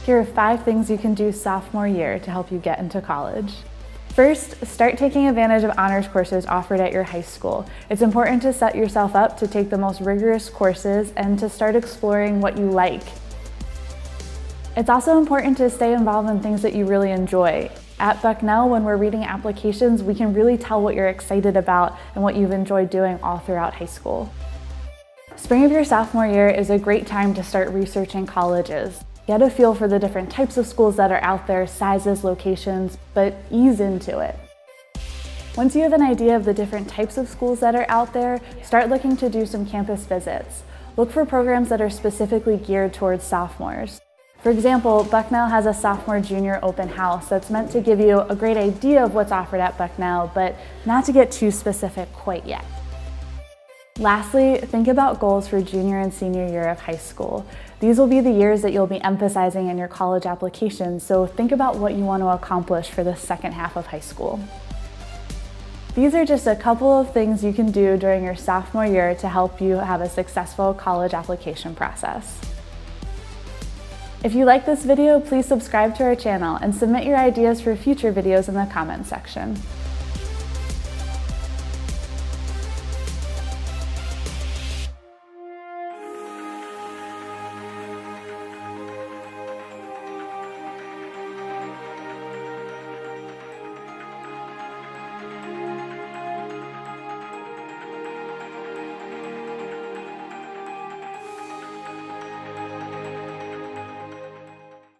Here are 5 things you can do sophomore year to help you get into college. First, start taking advantage of honors courses offered at your high school. It's important to set yourself up to take the most rigorous courses and to start exploring what you like. It's also important to stay involved in things that you really enjoy. At Bucknell, when we're reading applications, we can really tell what you're excited about and what you've enjoyed doing all throughout high school. Spring of your sophomore year is a great time to start researching colleges. Get a feel for the different types of schools that are out there, sizes, locations, but ease into it. Once you have an idea of the different types of schools that are out there, start looking to do some campus visits. Look for programs that are specifically geared towards sophomores. For example, Bucknell has a sophomore-junior open house that's meant to give you a great idea of what's offered at Bucknell, but not to get too specific quite yet. Lastly, think about goals for junior and senior year of high school. These will be the years that you'll be emphasizing in your college application, so think about what you want to accomplish for the second half of high school. These are just a couple of things you can do during your sophomore year to help you have a successful college application process. If you like this video, please subscribe to our channel and submit your ideas for future videos in the comments section.